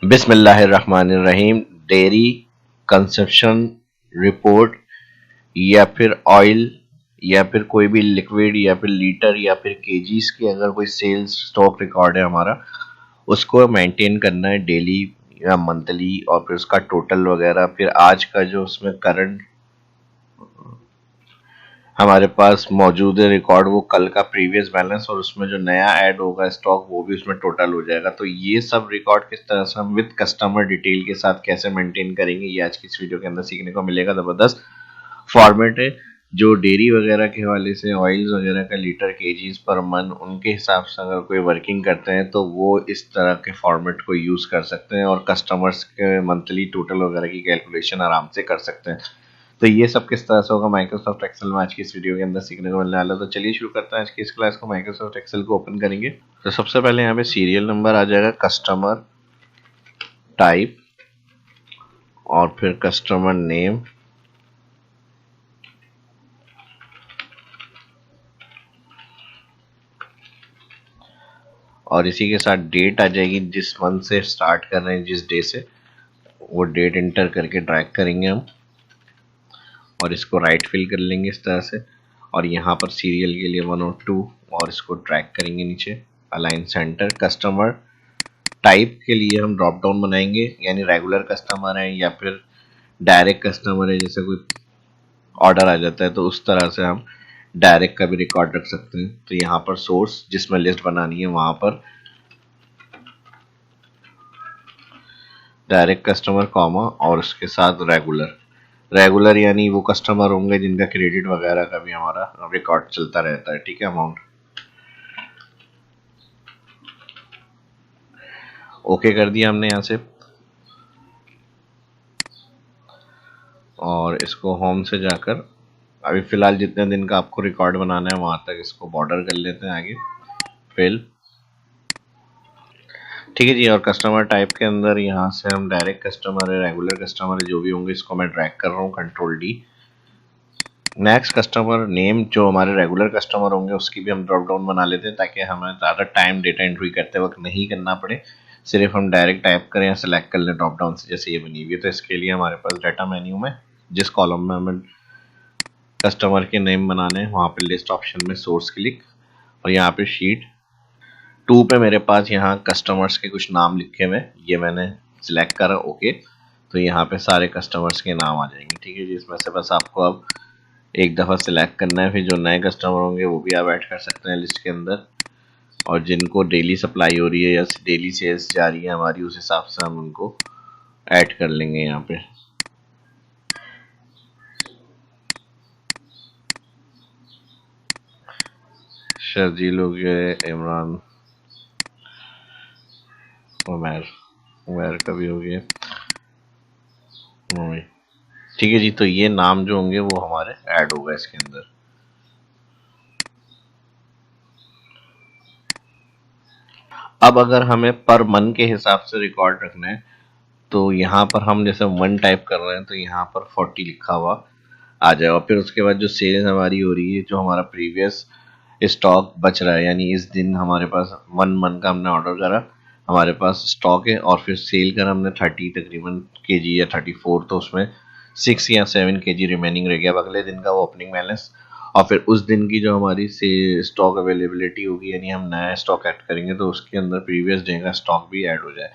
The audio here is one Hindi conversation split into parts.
बिस्मिल्लाहिर्रहमानिर्रहीम। डेयरी कंजप्शन रिपोर्ट या फिर ऑयल या फिर कोई भी लिक्विड या फिर लीटर या फिर केजीज की अगर कोई सेल्स स्टॉक रिकॉर्ड है हमारा, उसको मेंटेन करना है डेली या मंथली, और फिर उसका टोटल वगैरह, फिर आज का जो उसमें करंट हमारे पास मौजूद है रिकॉर्ड, वो कल का प्रीवियस बैलेंस, और उसमें जो नया ऐड होगा स्टॉक वो भी उसमें टोटल हो जाएगा। तो ये सब रिकॉर्ड किस तरह से हम विद कस्टमर डिटेल के साथ कैसे मेंटेन करेंगे, ये आज की इस वीडियो के अंदर सीखने को मिलेगा। जबरदस्त फॉर्मेट है। जो डेयरी वगैरह के हवाले से ऑयल्स वगैरह का लीटर केजीज पर मन उनके हिसाब से अगर कोई वर्किंग करते हैं तो वो इस तरह के फॉर्मेट को यूज़ कर सकते हैं और कस्टमर्स के मंथली टोटल वगैरह की कैलकुलेशन आराम से कर सकते हैं। तो ये सब किस तरह से होगा माइक्रोसॉफ्ट एक्सेल में आज की इस वीडियो के अंदर सीखने को मिलने वाला है। तो चलिए शुरू करते हैं आज की इस क्लास को। माइक्रोसॉफ्ट एक्सेल को ओपन करेंगे तो सबसे पहले यहाँ पे सीरियल नंबर आ जाएगा, कस्टमर टाइप और फिर कस्टमर नेम, और इसी के साथ डेट आ जाएगी, जिस मंथ से स्टार्ट कर रहे हैं, जिस डे से, वो डेट इंटर करके ड्रैग करेंगे हम और इसको राइट फिल कर लेंगे इस तरह से। और यहाँ पर सीरियल के लिए 1 और 2 और इसको ड्रैग करेंगे नीचे, अलाइन सेंटर। कस्टमर टाइप के लिए हम ड्रॉप डाउन बनाएंगे, यानी रेगुलर कस्टमर है या फिर डायरेक्ट कस्टमर है, जैसे कोई ऑर्डर आ जाता है तो उस तरह से हम डायरेक्ट का भी रिकॉर्ड रख सकते हैं। तो यहाँ पर सोर्स जिसमें लिस्ट बनानी है वहाँ पर डायरेक्ट कस्टमर कॉमा और उसके साथ रेगुलर। रेगुलर यानी वो कस्टमर होंगे जिनका क्रेडिट वगैरह का भी हमारा रिकॉर्ड चलता रहता है, ठीक है। अमाउंट ओके कर दिया हमने यहाँ से, और इसको होम से जाकर अभी फिलहाल जितने दिन का आपको रिकॉर्ड बनाना है वहां तक इसको बॉर्डर कर लेते हैं आगे, फिल, ठीक है जी। और कस्टमर टाइप के अंदर यहाँ से हम डायरेक्ट कस्टमर है, रेगुलर कस्टमर है, जो भी होंगे इसको मैं ड्रैग कर रहा हूँ, control D. Next customer name, जो हमारे रेगुलर कस्टमर होंगे उसकी भी हम ड्रॉप डाउन बना लेते हैं ताकि हमें ज़्यादा टाइम डेटा एंट्री करते वक्त नहीं करना पड़े, सिर्फ हम डायरेक्ट टाइप करें या सिलेक्ट कर लें ड्रॉप डाउन से, जैसे ये बनी हुई है। तो इसके लिए हमारे पास डाटा मेन्यू में जिस कॉलम में हमें कस्टमर के नेम बनाने हैं वहाँ पे लिस्ट ऑप्शन में सोर्स क्लिक, और यहाँ पे शीट 2 पे मेरे पास यहाँ कस्टमर्स के कुछ नाम लिखे हुए, ये मैंने सिलेक्ट करा, ओके। तो यहाँ पे सारे कस्टमर्स के नाम आ जाएंगे, ठीक है जी। इसमें से बस आपको अब एक दफ़ा सिलेक्ट करना है, फिर जो नए कस्टमर होंगे वो भी आप ऐड कर सकते हैं लिस्ट के अंदर, और जिनको डेली सप्लाई हो रही है या डेली सेल्स जा रही है हमारी, उस हिसाब से हम उनको ऐड कर लेंगे यहाँ पे। शर्जील हो गए, इमरान, उमैर, उमैर का भी हो गया, ठीक है जी। तो ये नाम जो होंगे वो हमारे ऐड होगा इसके अंदर। अब अगर हमें पर मन के हिसाब से रिकॉर्ड रखना है तो यहाँ पर हम जैसे 1 टाइप कर रहे हैं तो यहाँ पर 40 लिखा हुआ आ जाएगा। फिर उसके बाद जो सेल्स हमारी हो रही है, जो हमारा प्रीवियस स्टॉक बच रहा है, यानी इस दिन हमारे पास 1 मन का हमने ऑर्डर करा, हमारे पास स्टॉक है, और फिर सेल करा हमने 30 तकरीबन केजी या 34, तो उसमें 6 या 7 केजी रिमेनिंग रह गया। अब अगले दिन का वो ओपनिंग बैलेंस, और फिर उस दिन की जो हमारी से स्टॉक अवेलेबिलिटी होगी, यानी हम नया स्टॉक ऐड करेंगे तो उसके अंदर प्रीवियस डे का स्टॉक भी ऐड हो जाए।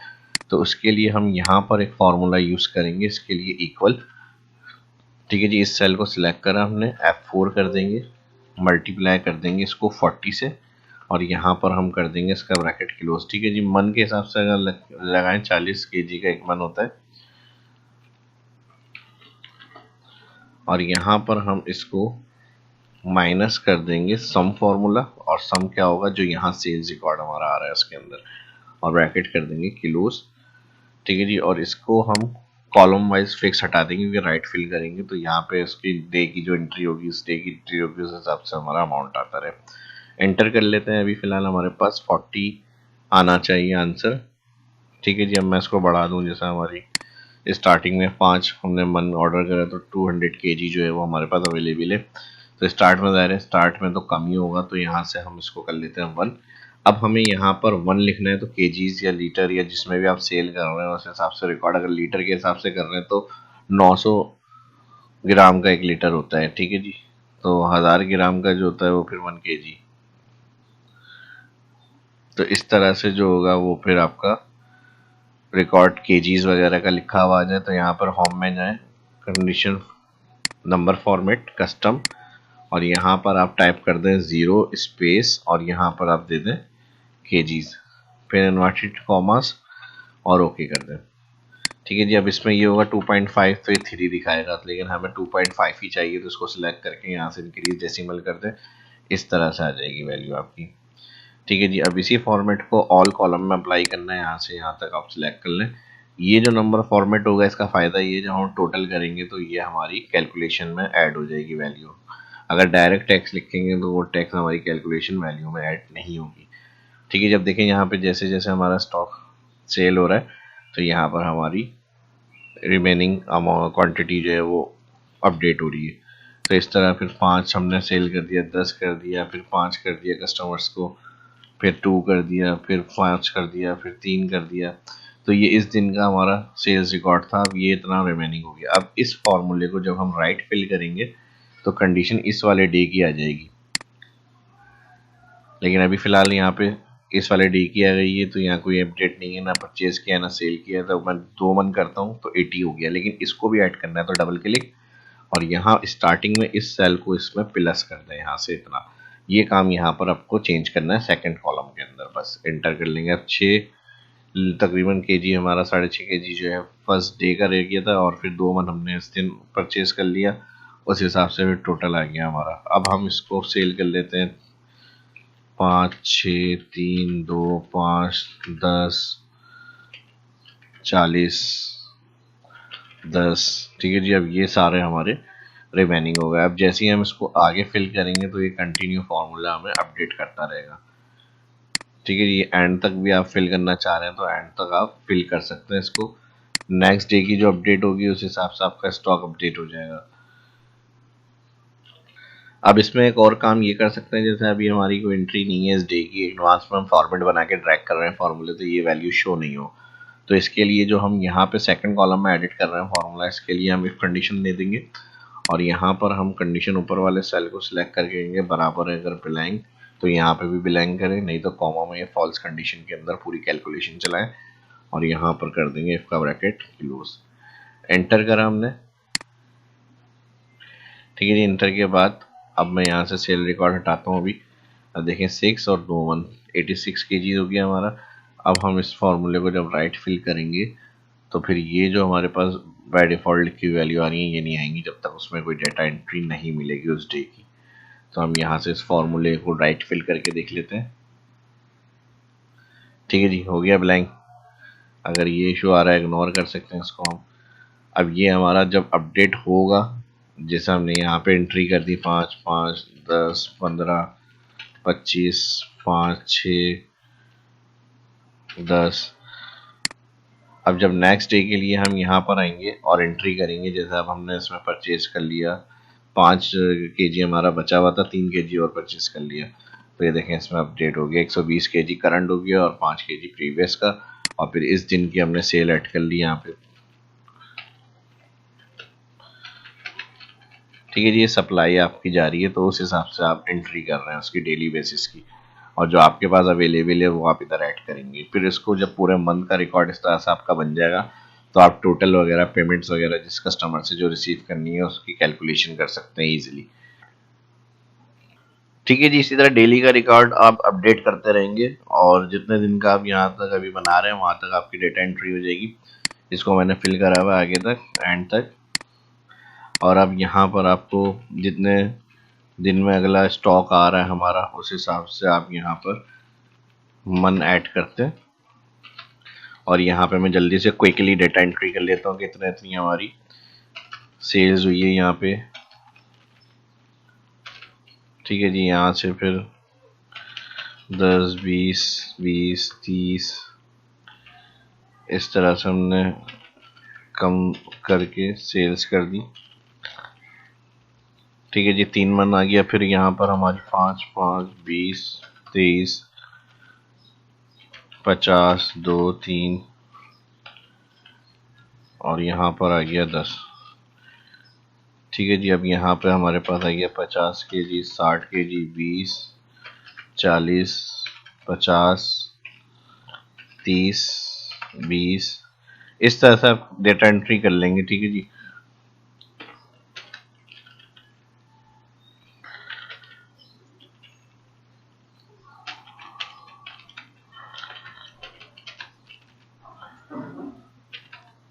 तो उसके लिए हम यहाँ पर एक फार्मूला यूज़ करेंगे, इसके लिए इक्वल, ठीक है जी। इस सेल को सिलेक्ट करा हमने, F4 कर देंगे, मल्टीप्लाई कर देंगे इसको 40 से, और यहाँ पर हम कर देंगे इसका ब्रैकेट क्लोज, ठीक है जी। मन के हिसाब से अगर लगाएं 40 केजी का एक मन होता है, और यहाँ पर हम इसको माइनस कर देंगे सम फार्मूला, और सम क्या होगा, जो यहाँ सेल्स रिकॉर्ड हमारा आ रहा है उसके अंदर, और ब्रैकेट कर देंगे क्लोज, ठीक है जी। और इसको हम कॉलम वाइज फिक्स हटा देंगे क्योंकि राइट फिल करेंगे तो यहाँ पे उसकी डे की जो एंट्री होगी, उस डे की एंट्री होगी, उस हिसाब से हमारा अमाउंट आता रहे। एंटर कर लेते हैं। अभी फिलहाल हमारे पास 40 आना चाहिए आंसर, ठीक है जी। अब मैं इसको बढ़ा दूँ, जैसे हमारी स्टार्टिंग में 5 हमने मन ऑर्डर करा तो 200 केजी जो है वो हमारे पास अवेलेबल है। तो स्टार्ट में ज़ाहिर है स्टार्ट में तो कम ही होगा, तो यहाँ से हम इसको कर लेते हैं 1। अब हमें यहाँ पर 1 लिखना है, तो केजीज या लीटर या जिसमें भी आप सेल कर रहे हैं उस हिसाब से रिकॉर्ड। अगर लीटर के हिसाब से कर रहे हैं तो 900 ग्राम का 1 लीटर होता है, ठीक है जी। तो 1000 ग्राम का जो होता है वो फिर 1 केजी। तो इस तरह से जो होगा वो फिर आपका रिकॉर्ड केजीज वगैरह का लिखा हुआ आ जाए। तो यहाँ पर होम में जाए, कंडीशन नंबर फॉर्मेट कस्टम, और यहाँ पर आप टाइप कर दें 0 स्पेस और यहाँ पर आप दे दें केजीज, फिर इन्वर्टेड कॉमास और ओके कर दें, ठीक है जी। अब इसमें ये होगा 2.5 तो ये 3 दिखाएगा, लेकिन हमें 2.5 ही चाहिए, तो इसको सिलेक्ट करके यहाँ से इंक्रीज डेसिमल कर दें। इस तरह से आ जाएगी वैल्यू आपकी, ठीक है जी। अब इसी फॉर्मेट को ऑल कॉलम में अप्लाई करना है, यहाँ से यहाँ तक आप सिलेक्ट कर लें। ये जो नंबर फॉर्मेट होगा इसका फ़ायदा ये, जब हम टोटल करेंगे तो ये हमारी कैलकुलेशन में ऐड हो जाएगी वैल्यू। अगर डायरेक्ट टैक्स लिखेंगे तो वो टैक्स हमारी कैलकुलेशन वैल्यू में ऐड नहीं होगी, ठीक है। जब देखें यहाँ पे जैसे जैसे हमारा स्टॉक सेल हो रहा है तो यहाँ पर हमारी रिमेनिंग क्वांटिटी जो है वो अपडेट हो रही है। तो इस तरह फिर 5 हमने सेल कर दिया, 10 कर दिया, फिर 5 कर दिया कस्टमर्स को, फिर 2 कर दिया, फिर 5 कर दिया, फिर 3 कर दिया। तो ये इस दिन का हमारा सेल्स रिकॉर्ड था। अब ये इतना रिमेनिंग हो गया। अब इस फॉर्मूले को जब हम राइट फिल करेंगे तो कंडीशन इस वाले डे की आ जाएगी, लेकिन अभी फ़िलहाल यहाँ पे इस वाले डे की आ गई है, तो यहाँ कोई अपडेट नहीं है, ना परचेज़ किया ना सेल किया। तो मैं 2 मन करता हूँ तो 80 हो गया, लेकिन इसको भी ऐड करना है तो डबल क्लिक और यहाँ स्टार्टिंग में इस सेल को इसमें प्लस कर दें, यहाँ से इतना। ये काम यहाँ पर आपको चेंज करना है सेकंड कॉलम के अंदर, बस एंटर कर लेंगे। अब 6 तकरीबन केजी हमारा 6.5 केजी जो है फर्स्ट डे का रह गया था, और फिर 2 मन हमने इस दिन परचेज़ कर लिया, उस हिसाब से फिर टोटल आ गया हमारा। अब हम इसको सेल कर लेते हैं 5, 6, 3, 2, 5, 10, 40, 10, ठीक है जी। अब ये सारे हमारे रिमेनिंग हो गए। अब जैसे ही हम इसको आगे फिल करेंगे तो ये कंटिन्यू फार्मूला हमें अपडेट करता रहेगा, ठीक है जी। एंड तक भी आप फिल करना चाह रहे हैं तो एंड तक आप फिल कर सकते हैं इसको। नेक्स्ट डे की जो अपडेट होगी उस हिसाब से आपका स्टॉक अपडेट हो जाएगा। अब इसमें एक और काम ये कर सकते हैं, जैसे अभी हमारी कोई एंट्री नहीं है इस डे की, एडवांस में हम फॉर्मेट बना के ड्रैग कर रहे हैं फार्मूले, तो ये वैल्यू शो नहीं हो। तो इसके लिए जो हम यहाँ पे सेकंड कॉलम में एडिट कर रहे हैं फार्मूला, इसके लिए हम एक कंडीशन दे देंगे और यहाँ पर हम कंडीशन ऊपर वाले सेल को सिलेक्ट करके कहेंगे बराबर है अगर बिलोंग, तो यहाँ पे भी बिलोंग करें, नहीं तो कॉमा में ये फॉल्स कंडीशन के अंदर पूरी कैलकुलेशन चलाएं और यहाँ पर कर देंगे इफ का ब्रैकेट क्लोज। एंटर करा हमने, ठीक है जी। एंटर के बाद अब मैं यहाँ से सेल रिकॉर्ड हटाता हूँ अभी। अब देखें 6 और 2 1 86 केजी हो गया हमारा। अब हम इस फॉर्मूले को जब राइट फिल करेंगे तो फिर ये जो हमारे पास बाय डिफ़ॉल्ट लिखी हुई वैल्यू आ रही है ये नहीं आएंगी जब तक उसमें कोई डेटा एंट्री नहीं मिलेगी उस डे की। तो हम यहाँ से इस फॉर्मूले को राइट फिल करके देख लेते हैं, ठीक है जी। हो गया ब्लैंक। अगर ये इशू आ रहा है इग्नोर कर सकते हैं इसको हम। अब ये हमारा जब अपडेट होगा, जैसे हमने यहाँ पे एंट्री कर दी 5 5 10 15 25 5 6 10। अब जब नेक्स्ट डे के लिए हम यहाँ पर आएंगे और एंट्री करेंगे, जैसे अब हमने इसमें परचेज कर लिया 5 केजी हमारा बचा हुआ था, 3 केजी और परचेज कर लिया, तो ये देखें इसमें अपडेट हो गया 120 केजी करंट हो गया और 5 केजी प्रीवियस का, और फिर इस दिन की हमने सेल ऐड कर ली यहाँ पे, ठीक है जी। ये सप्लाई आपकी जा रही है तो उस हिसाब से आप एंट्री कर रहे हैं उसकी डेली बेसिस की, और जो आपके पास अवेलेबल है वो आप इधर ऐड करेंगे। फिर इसको जब पूरे मंथ का रिकॉर्ड इस तरह से आपका बन जाएगा तो आप टोटल वगैरह पेमेंट्स वगैरह जिस कस्टमर से जो रिसीव करनी है उसकी कैलकुलेशन कर सकते हैं ईजिली, ठीक है जी। इसी तरह डेली का रिकॉर्ड आप अपडेट करते रहेंगे और जितने दिन का आप यहाँ तक अभी बना रहे हैं वहाँ तक आपकी डेटा एंट्री हो जाएगी। इसको मैंने फिल करा हुआ आगे तक एंड तक, और अब यहाँ पर आपको जितने दिन में अगला स्टॉक आ रहा है हमारा उस हिसाब से आप यहाँ पर मन ऐड करते हैं। और यहाँ पे मैं जल्दी से क्विकली डेटा एंट्री कर लेता हूँ कि इतनी इतनी हमारी सेल्स हुई है यहाँ पे, ठीक है जी। यहाँ से फिर 10 20 20 30 इस तरह से हमने कम करके सेल्स कर दी, ठीक है जी। 3 मन आ गया। फिर यहाँ पर हमारी 5 5 20 23 50, 2, 3 और यहाँ पर आ गया 10। ठीक है जी। अब यहाँ पे हमारे पास आ गया 50 kg, 60 kg, 20, 40, 50, 30, 20, इस तरह से आप डेटा एंट्री कर लेंगे। ठीक है जी।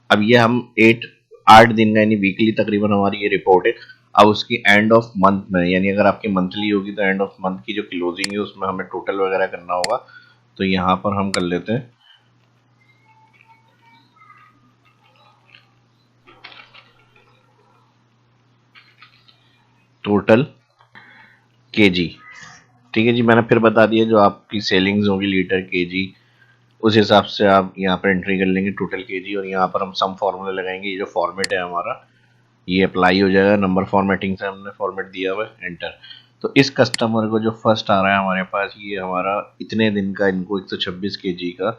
अब ये हम 8 दिन का यानी वीकली तकरीबन हमारी ये रिपोर्ट है। अब उसकी एंड ऑफ मंथ में, यानी अगर आपकी मंथली होगी तो एंड ऑफ मंथ की जो क्लोजिंग है उसमें हमें टोटल वगैरह करना होगा। तो यहाँ पर हम कर लेते हैं टोटल केजी। ठीक है जी। मैंने फिर बता दिया जो आपकी सेलिंग्स होगी लीटर केजी, उस हिसाब से आप यहाँ पर एंट्री कर लेंगे टोटल केजी। और यहाँ पर हम सम फॉर्मूला लगाएंगे। ये जो फॉर्मेट है हमारा ये अप्लाई हो जाएगा। नंबर फॉर्मेटिंग से हमने फॉर्मेट दिया हुआ है, एंटर। तो इस कस्टमर को जो फर्स्ट आ रहा है हमारे पास, ये हमारा इतने दिन का इनको 126 केजी का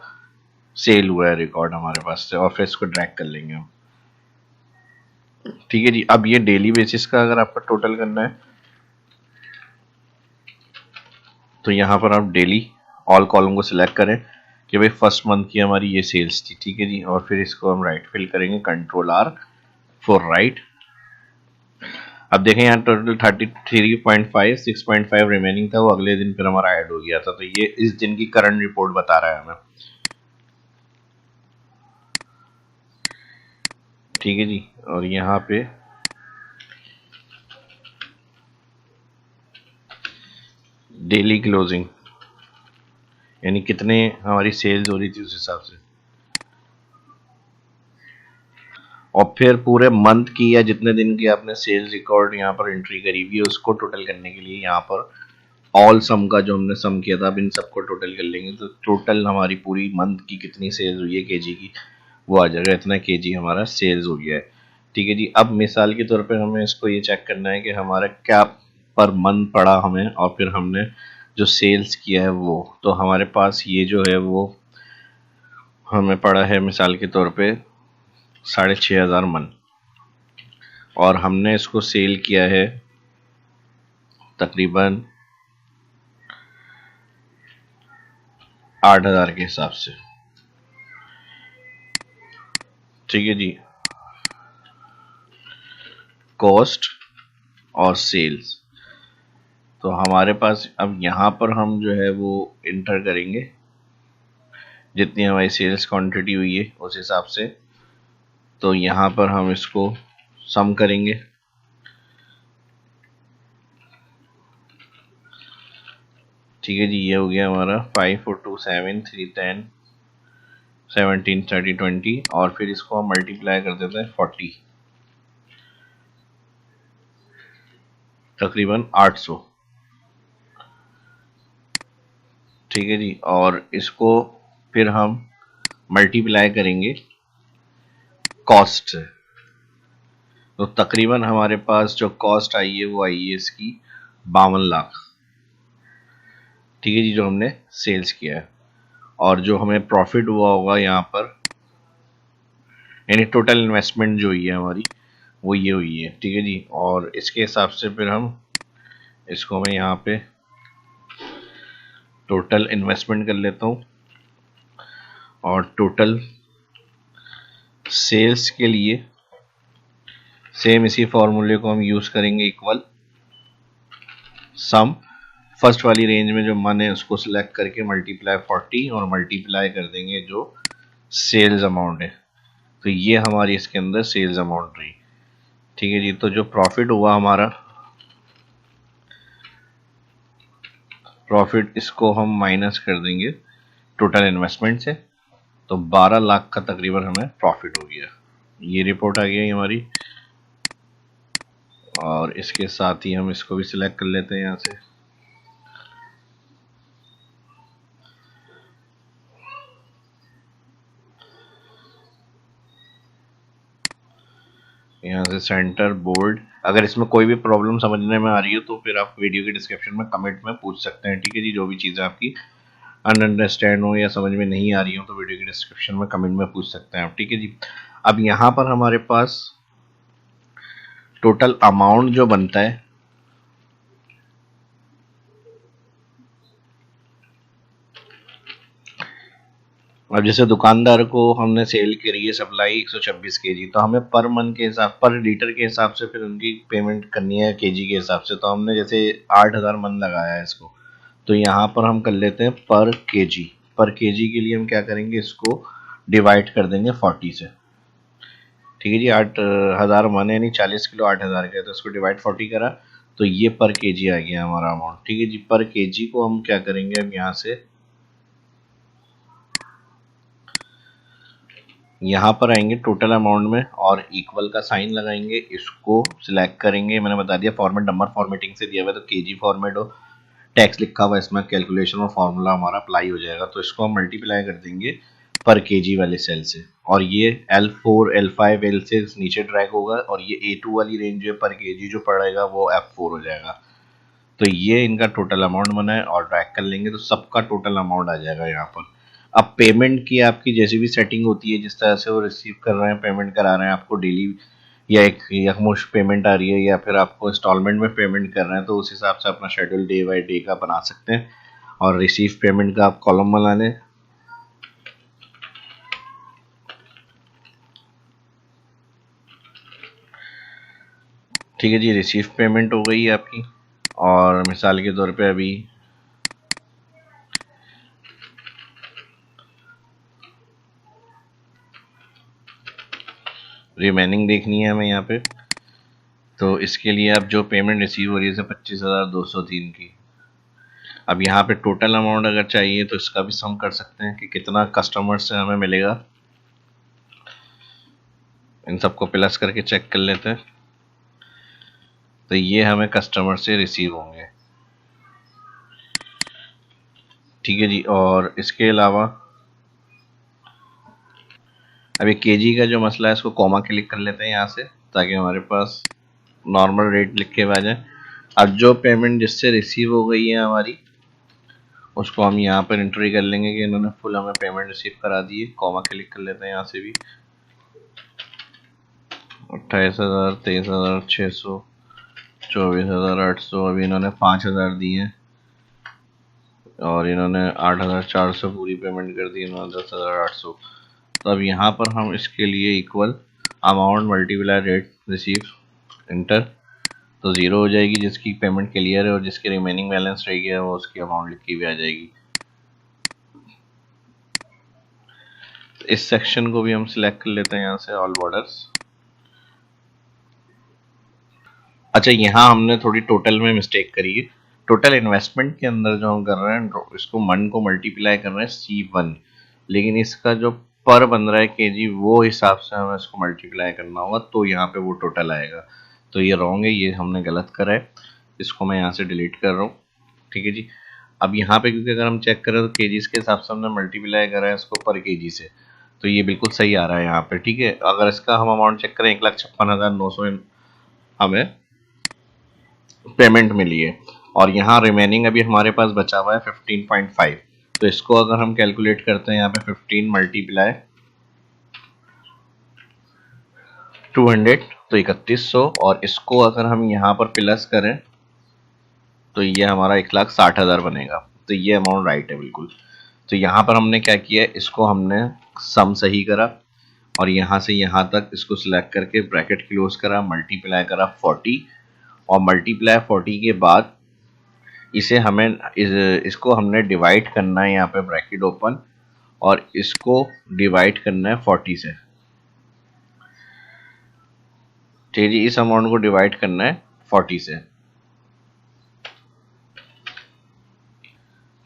सेल हुआ है रिकॉर्ड हमारे पास से, और फिर इसको ड्रैग कर लेंगे हम। ठीक है जी। अब ये डेली बेसिस का अगर आपका टोटल करना है तो यहाँ पर आप डेली ऑल कॉलम को सिलेक्ट करें कि भाई फर्स्ट मंथ की हमारी ये सेल्स थी। ठीक है जी। और फिर इसको हम राइट फिल करेंगे, Ctrl+R फॉर राइट। अब देखें यहाँ टोटल 33.5, 6.5 रिमेनिंग था, वो अगले दिन फिर हमारा ऐड हो गया था। तो ये इस दिन की करंट रिपोर्ट बता रहा है हमें। ठीक है जी। और यहाँ पे डेली क्लोजिंग यानी कितने हमारी सेल्स हो रही थी उस हिसाब से, और फिर पूरे मंथ की या जितने दिन की आपने सेल्स रिकॉर्ड यहाँ पर एंट्री करी हुई है उसको टोटल करने के लिए यहाँ पर ऑल सम का जो हमने सम किया था अब इन सबको टोटल कर लेंगे। तो टोटल हमारी पूरी मंथ की कितनी सेल्स हुई है केजी की, वो आ जाएगा, इतना केजी हमारा सेल्स हो गया है। ठीक है जी। अब मिसाल के तौर पे हमें इसको ये चेक करना है कि हमारा क्या पर मंथ पड़ा हमें, और फिर हमने जो सेल्स किया है वो, तो हमारे पास ये जो है वो हमें पड़ा है मिसाल के तौर पे 6,500 मन, और हमने इसको सेल किया है तकरीबन 8,000 के हिसाब से। ठीक है जी। कॉस्ट और सेल्स, तो हमारे पास अब यहाँ पर हम जो है वो इंटर करेंगे जितनी हमारी सेल्स क्वांटिटी हुई है उस हिसाब से। तो यहाँ पर हम इसको सम करेंगे। ठीक है जी। ये हो गया हमारा 5, 4, 2, 7, 3, 10, 17, 30, 20, और फिर इसको हम मल्टीप्लाई कर देते हैं 40, तकरीबन 800। ठीक है जी। और इसको फिर हम मल्टीप्लाई करेंगे कॉस्ट से, तो तकरीबन हमारे पास जो कॉस्ट आई है वो आई है इसकी 52 लाख। ठीक है जी। जो हमने सेल्स किया है, और जो हमें प्रॉफिट हुआ होगा यहाँ पर, यानी टोटल इन्वेस्टमेंट जो हुई है हमारी वो ये हुई है। ठीक है जी। और इसके हिसाब से फिर हम इसको मैं यहाँ पे टोटल इन्वेस्टमेंट कर लेता हूँ, और टोटल सेल्स के लिए सेम इसी फॉर्मूले को हम यूज़ करेंगे, इक्वल सम फर्स्ट वाली रेंज में जो मन है उसको सिलेक्ट करके मल्टीप्लाई 40 और मल्टीप्लाई कर देंगे जो सेल्स अमाउंट है। तो ये हमारी इसके अंदर सेल्स अमाउंट रही। ठीक है जी। तो जो प्रॉफिट हुआ हमारा, प्रॉफिट इसको हम माइनस कर देंगे टोटल इन्वेस्टमेंट से, तो 12 लाख का तकरीबन हमें प्रॉफिट हो गया। ये रिपोर्ट आ गई हमारी, और इसके साथ ही हम इसको भी सिलेक्ट कर लेते हैं यहाँ से। यहाँ से सेंटर बोल्ड, अगर इसमें कोई भी प्रॉब्लम समझने में आ रही है तो फिर आप वीडियो के डिस्क्रिप्शन में कमेंट में पूछ सकते हैं। ठीक है जी। जो भी चीज़ें आपकी अनअंडरस्टैंड हो या समझ में नहीं आ रही हो तो वीडियो के डिस्क्रिप्शन में कमेंट में पूछ सकते हैं आप, ठीक है जी। अब यहाँ पर हमारे पास टोटल अमाउंट जो बनता है, अब जैसे दुकानदार को हमने सेल करी है सप्लाई 126 केजी, तो हमें पर मन के हिसाब, पर लीटर के हिसाब से फिर उनकी पेमेंट करनी है केजी के हिसाब से। तो हमने जैसे 8000 मन लगाया है इसको, तो यहाँ पर हम कर लेते हैं पर केजी। पर केजी के लिए हम क्या करेंगे, इसको डिवाइड कर देंगे 40 से, ठीक है जी। 8000 मन यानी 40 किलो 8000 का है, तो इसको डिवाइड 40 करा तो ये पर केजी आ गया हमारा अमाउंट, ठीक है जी। पर केजी को हम क्या करेंगे, अब यहाँ से यहाँ पर आएंगे टोटल अमाउंट में और इक्वल का साइन लगाएंगे, इसको सिलेक्ट करेंगे। मैंने बता दिया फॉर्मेट नंबर फॉर्मेटिंग से दिया हुआ है, तो केजी फॉर्मेट हो, टैक्स लिखा हुआ है इसमें, कैलकुलेशन और फॉर्मूला हमारा अप्लाई हो जाएगा। तो इसको हम मल्टीप्लाई कर देंगे पर केजी वाले सेल से, और ये L4 L5 L से नीचे ड्रैग होगा, और ये A2 वाली रेंज जो पर केजी जो पड़ेगा वो F4 हो जाएगा। तो ये इनका टोटल अमाउंट बना है, और ड्रैग कर लेंगे तो सबका टोटल अमाउंट आ जाएगा यहाँ पर। अब पेमेंट की आपकी जैसी भी सेटिंग होती है, जिस तरह से वो रिसीव कर रहे हैं, पेमेंट करा रहे हैं आपको डेली, या एक यकमुश्त पेमेंट आ रही है, या फिर आपको इंस्टॉलमेंट में पेमेंट कर रहे हैं, तो उस हिसाब से अपना शेड्यूल डे बाई डे का बना सकते हैं। और रिसीव पेमेंट का आप कॉलम बना लें। ठीक है जी, रिसीव पेमेंट हो गई है आपकी, और मिसाल के तौर पे अभी रिमेनिंग देखनी है हमें यहाँ पे। तो इसके लिए अब जो पेमेंट रिसीव हो रही है 25,203 की, अब यहाँ पे टोटल अमाउंट अगर चाहिए तो इसका भी सम कर सकते हैं कि कितना कस्टमर से हमें मिलेगा। इन सबको प्लस करके चेक कर लेते हैं, तो ये हमें कस्टमर से रिसीव होंगे, ठीक है जी। और इसके अलावा अभी केजी का जो मसला है, इसको कॉमा क्लिक कर लेते हैं यहाँ से, ताकि हमारे पास नॉर्मल रेट लिख के आ जाए। अब जो पेमेंट जिससे रिसीव हो गई है हमारी, उसको हम यहाँ पर एंट्री कर लेंगे कि इन्होंने फुल हमें पेमेंट रिसीव करा दी है। कॉमा क्लिक कर लेते हैं यहाँ से भी, 28,000, 23,600, 24,800, अभी इन्होंने 5,000 दिए हैं, और इन्होंने 8,400 पूरी पेमेंट कर दी, इन्होंने 10,800। तो अब यहाँ पर हम इसके लिए equal amount multiply rate receive inter, तो ज़ीरो हो जाएगी जिसकी पेमेंट क्लियर है, और जिसकी रिमेनिंग बैलेंस रह गया वो उसकी अमाउंट लिखी हुई आ जाएगी। इस सेक्शन को भी हम सिलेक्ट कर लेते हैं यहाँ से, ऑल बॉर्डर्स। अच्छा, यहाँ हमने थोड़ी टोटल में मिस्टेक करी है। टोटल इन्वेस्टमेंट के अंदर जो हम कर रहे हैं, इसको मन को मल्टीप्लाई कर रहे हैं C1, लेकिन इसका जो पर बन रहा है केजी, वो हिसाब से हमें इसको मल्टीप्लाई करना होगा, तो यहाँ पे वो टोटल आएगा। तो ये रॉन्ग है, ये हमने गलत करा है, इसको मैं यहाँ से डिलीट कर रहा हूँ, ठीक है जी। अब यहाँ पे क्योंकि अगर हम चेक करें तो केजीज के हिसाब से हमने मल्टीप्लाई करा है इसको पर केजी से, तो ये बिल्कुल सही आ रहा है यहाँ पे, ठीक है। अगर इसका हम अमाउंट चेक करें, 1,56,900 हमें पेमेंट मिली है, और यहाँ रिमेनिंग अभी हमारे पास बचा हुआ है 15.5। तो इसको अगर हम कैलकुलेट करते हैं यहाँ पे 15 मल्टीप्लाई 200, तो 3100, और इसको अगर हम यहाँ पर प्लस करें तो ये हमारा 1,60,000 बनेगा। तो ये अमाउंट राइट है बिल्कुल। तो यहाँ पर हमने क्या किया, इसको हमने सम सही करा, और यहाँ से यहाँ तक इसको सिलेक्ट करके ब्रैकेट क्लोज करा, मल्टीप्लाई करा 40, और मल्टीप्लाई 40 के बाद इसे हमें इसको हमने डिवाइड करना है, यहाँ पे ब्रैकेट ओपन, और इसको डिवाइड करना है 40 से, ठीक है। इस अमाउंट को डिवाइड करना है 40 से,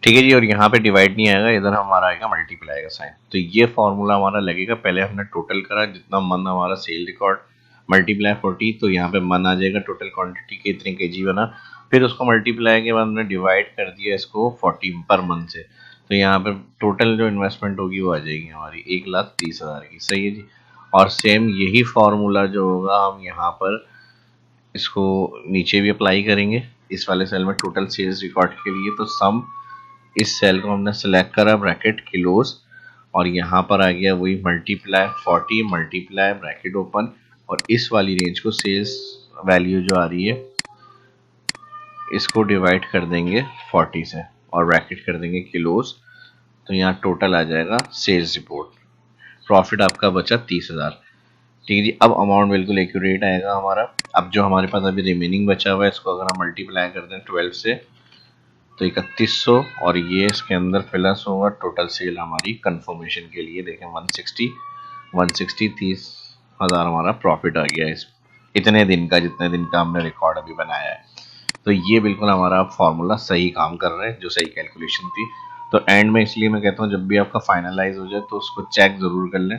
ठीक है जी। और यहाँ पे डिवाइड नहीं आएगा, इधर हमारा आएगा मल्टीप्लाई का साइन। तो ये फॉर्मूला हमारा लगेगा, पहले हमने टोटल करा जितना मन हमारा सेल रिकॉर्ड, मल्टीप्लाई 40, तो यहाँ पे मन आ जाएगा टोटल क्वांटिटी के इतने केजी बना, फिर उसको मल्टीप्लाई के बाद हमने डिवाइड कर दिया इसको 40 पर मंथ से, तो यहाँ पे टोटल जो इन्वेस्टमेंट होगी वो आ जाएगी हमारी 1,30,000 की, सही है जी। और सेम यही फार्मूला जो होगा हम यहाँ पर इसको नीचे भी अप्लाई करेंगे, इस वाले सेल में टोटल सेल्स रिकॉर्ड के लिए। तो सम इस सेल को हमने सेलेक्ट करा, ब्रैकेट किलोस, और यहाँ पर आ गया वही मल्टीप्लाई 40 मल्टीप्लाई ब्रैकेट ओपन, और इस वाली रेंज को सेल्स वैल्यू जो आ रही है इसको डिवाइड कर देंगे 40 से और ब्रैकेट कर देंगे किलोस। तो यहाँ टोटल आ जाएगा सेल्स रिपोर्ट, प्रॉफिट आपका बचा 30,000। ठीक है जी, अब अमाउंट बिल्कुल एक्यूरेट आएगा हमारा। अब जो हमारे पास अभी रिमेनिंग बचा हुआ है इसको अगर हम मल्टीप्लाई कर दें 12 से तो 3100, और ये इसके अंदर प्लस होगा टोटल सेल हमारी कंफर्मेशन के लिए। देखें 160 30,000 हमारा प्रॉफिट आ गया इस इतने दिन का, जितने दिन का हमने रिकॉर्ड अभी बनाया है। तो ये बिल्कुल हमारा फॉर्मूला सही काम कर रहा है, जो सही कैलकुलेशन थी। तो एंड में इसलिए मैं कहता हूँ जब भी आपका फाइनलाइज हो जाए तो उसको चेक ज़रूर कर लें,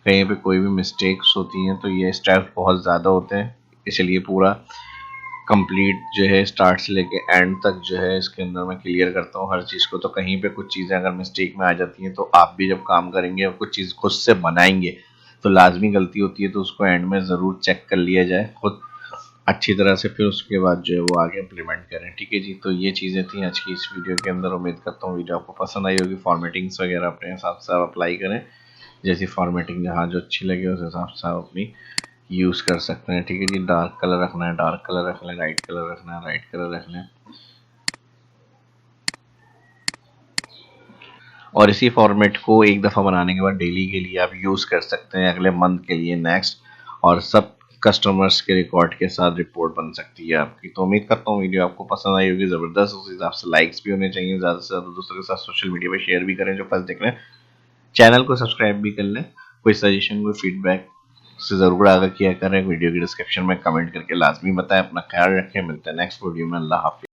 कहीं पे कोई भी मिस्टेक्स होती हैं तो ये स्टेप्स बहुत ज़्यादा होते हैं, इसलिए पूरा कंप्लीट जो है स्टार्ट से लेके एंड तक जो है इसके अंदर मैं क्लियर करता हूँ हर चीज़ को। तो कहीं पे कुछ चीज़ें अगर मिस्टेक में आ जाती हैं तो आप भी जब काम करेंगे और कुछ चीज़ खुद से बनाएंगे तो लाजमी गलती होती है, तो उसको एंड में ज़रूर चेक कर लिया जाए खुद अच्छी तरह से, फिर उसके बाद जो है वो आगे इम्प्लीमेंट करें। ठीक है जी, तो ये चीज़ें थी आज की इस वीडियो के अंदर। उम्मीद करता हूँ वीडियो आपको पसंद आई होगी। फॉर्मेटिंग्स वगैरह अपने हिसाब से आप अप्लाई करें, जैसी फॉर्मेटिंग जहाँ जो अच्छी लगे उस हिसाब से आप अपनी यूज़ कर सकते हैं। ठीक है जी, डार्क कलर रखना है डार्क कलर रख लें, राइट कलर रखना है राइट कलर रख लें, और इसी फॉर्मेट को एक दफ़ा बनाने के बाद डेली के लिए आप यूज़ कर सकते हैं, अगले मंथ के लिए नेक्स्ट, और सब कस्टमर्स के रिकॉर्ड के साथ रिपोर्ट बन सकती है आपकी। तो उम्मीद करता हूँ वीडियो आपको पसंद आई होगी ज़बरदस्त। उस हिसाब से लाइक्स भी होने चाहिए, ज़्यादा से ज़्यादा दोस्तों के साथ सोशल मीडिया पे शेयर भी करें जो फर्स्ट देख रहे हैं, चैनल को सब्सक्राइब भी कर लें। कोई सजेशन कोई फीडबैक से ज़रूर आगे किया करें, वीडियो की डिस्क्रिप्शन में कमेंट करके लाजमी बताएं। अपना ख्याल रखें, मिलते हैं नेक्स्ट वीडियो में। अल्लाह हाफिज़।